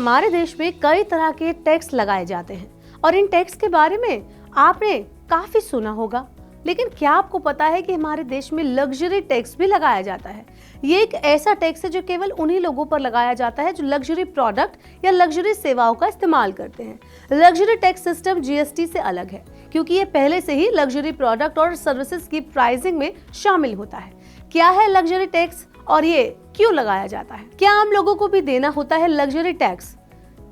हमारे देश में कई तरह के टैक्स लगाए जाते हैं और इन टैक्स के बारे में आपने काफी सुना होगा, लेकिन क्या आपको पता है कि हमारे देश में लग्जरी टैक्स भी लगाया जाता है। ये एक ऐसा टैक्स है जो केवल उन्हीं लोगों पर लगाया जाता है जो लग्जरी प्रोडक्ट या लग्जरी सेवाओं का इस्तेमाल करते हैं। लग्जरी टैक्स सिस्टम जीएसटी से अलग है क्योंकि ये पहले से ही लग्जरी प्रोडक्ट और सर्विसेज की प्राइसिंग में शामिल होता है। क्या है लग्जरी टैक्स और ये क्यों लगाया जाता है? क्या आम लोगों को भी देना होता है लग्जरी टैक्स?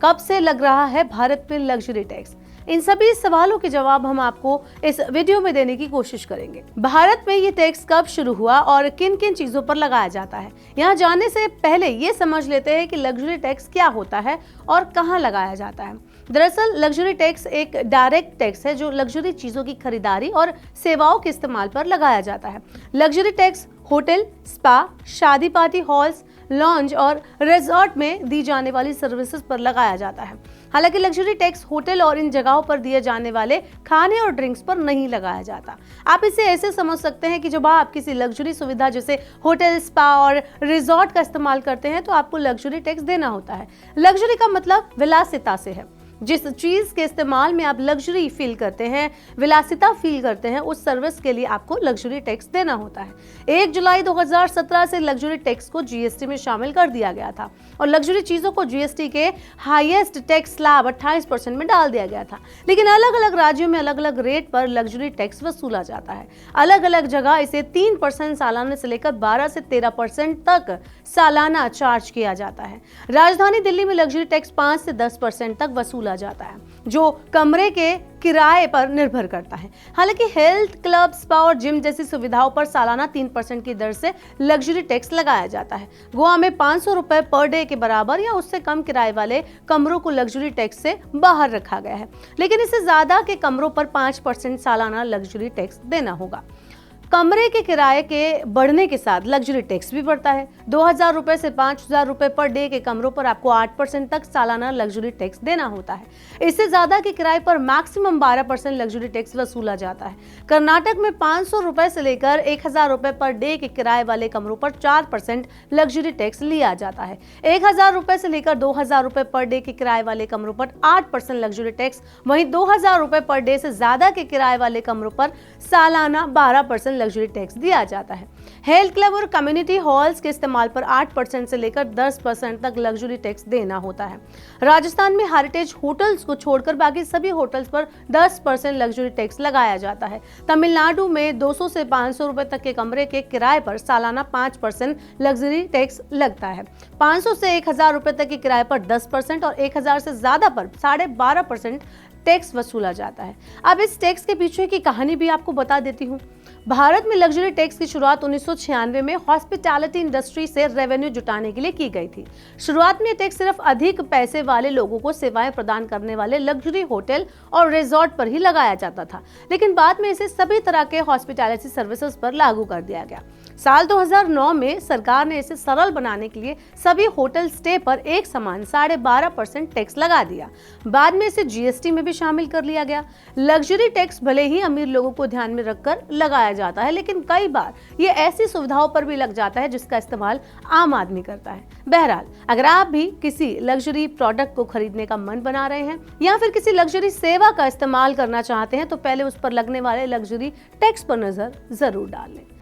कब से लग रहा है भारत में लग्जरी टैक्स? इन सभी सवालों के जवाब हम आपको इस वीडियो में देने की कोशिश करेंगे। भारत में ये टैक्स कब शुरू हुआ और किन किन चीजों पर लगाया जाता है, यहाँ जानने से पहले ये समझ लेते हैं कि लग्जरी टैक्स क्या होता है और कहाँ लगाया जाता है। दरअसल लग्जरी टैक्स एक डायरेक्ट टैक्स है जो लग्जरी चीजों की खरीदारी और सेवाओं के इस्तेमाल पर लगाया जाता है। लग्जरी टैक्स होटल, स्पा, शादी पार्टी हॉल्स, लॉन्ज और रिजॉर्ट में दी जाने वाली सर्विसेज पर लगाया जाता है। हालांकि लग्जरी टैक्स होटल और इन जगहों पर दिए जाने वाले खाने और ड्रिंक्स पर नहीं लगाया जाता। आप इसे ऐसे समझ सकते हैं कि जब आप किसी लग्जरी सुविधा जैसे होटल, स्पा और रिजॉर्ट का इस्तेमाल करते हैं तो आपको लग्जरी टैक्स देना होता है। लग्जरी का मतलब विलासिता से है। जिस चीज के इस्तेमाल में आप लग्जरी फील करते हैं, विलासिता फील करते हैं, उस सर्विस के लिए आपको लग्जरी टैक्स देना होता है। 1 जुलाई 2017 से लग्जरी टैक्स को जीएसटी में शामिल कर दिया गया था और लग्जरी चीजों को जीएसटी के हाईएस्ट टैक्स स्लैब 28% में डाल दिया गया था। लेकिन अलग अलग राज्यों में अलग अलग रेट पर लग्जरी टैक्स वसूला जाता है। अलग अलग जगह इसे 3% सालाना से लेकर 12 से 13% तक सालाना चार्ज किया जाता है। राजधानी दिल्ली में लग्जरी टैक्स 5 से 10% तक वसूला जाता है, जो कमरे के किराए पर निर्भर करता है। हालांकि हेल्थ क्लब, स्पा और जिम जैसी सुविधाओं पर सालाना 3% की दर से लग्जरी टैक्स लगाया जाता है। गोवा में 500 रुपए पर डे के बराबर या उससे कम किराए वाले कमरों को लग्जरी टैक्स से बाहर रखा गया है, लेकिन इससे ज्यादा के कमरों पर 5% सालाना लग्जरी टैक्स देना होगा। कमरे के किराए के बढ़ने के साथ लग्जरी टैक्स भी बढ़ता है। 2000 रुपए से 5000 रुपए पर डे के कमरों पर आपको 8% तक सालाना लग्जरी टैक्स देना होता है। इससे ज्यादा के किराए पर मैक्सिमम 12% लग्जरी टैक्स वसूला जाता है। कर्नाटक में 500 रुपए से लेकर 1000 रुपए पर डे के किराए वाले कमरों पर 4% लग्जरी टैक्स लिया जाता है। 1000 रुपए से लेकर 2000 रुपए पर डे के किराए वाले कमरों पर 8% लग्जरी टैक्स, वहीं 2000 रुपए पर डे से ज्यादा के किराए वाले कमरों पर सालाना 12% लग्जरी टैक्स दिया जाता है। हेल्थ क्लब और कम्युनिटी हॉल्स के इस्तेमाल पर 8% से लेकर 10% तक लग्जरी टैक्स देना होता है। राजस्थान में हेरिटेज होटल्स को छोड़कर बाकी सभी होटल्स पर 10% लग्जरी टैक्स लगाया जाता है। तमिलनाडु में 200 से 500 रुपए तक के कमरे के किराए पर सालाना 5% लग्जरी टैक्स लगता है। 500 से 1000 रुपए तक के किराए पर 10% और 1000 से ज्यादा पर 12.5% टैक्स वसूला जाता है। अब इस टैक्स के पीछे की कहानी भी आपको बता देती हूँ। भारत में लग्जरी टैक्स की शुरुआत 1996 में हॉस्पिटैलिटी इंडस्ट्री से रेवेन्यू जुटाने के लिए की गई थी। शुरुआत में टैक्स सिर्फ अधिक पैसे वाले लोगों को सेवाएं प्रदान करने वाले लग्जरी होटल और रिजॉर्ट पर ही लगाया जाता था, लेकिन बाद में इसे सभी तरह के हॉस्पिटैलिटी सर्विसेज पर लागू कर दिया गया। साल 2009 में सरकार ने इसे सरल बनाने के लिए सभी होटल स्टे पर एक समान 12.5% टैक्स लगा दिया। बाद में इसे जीएसटी में भी शामिल कर लिया गया। लग्जरी टैक्स भले ही अमीर लोगों को ध्यान में रखकर लगाया जाता है, लेकिन कई बार ये ऐसी सुविधाओं पर भी लग जाता है जिसका इस्तेमाल आम आदमी करता है। बहरहाल, अगर आप भी किसी लग्जरी प्रोडक्ट को खरीदने का मन बना रहे हैं या फिर किसी लग्जरी सेवा का इस्तेमाल करना चाहते हैं तो पहले उस पर लगने वाले लग्जरी टैक्स पर नजर जरूर डाल लें।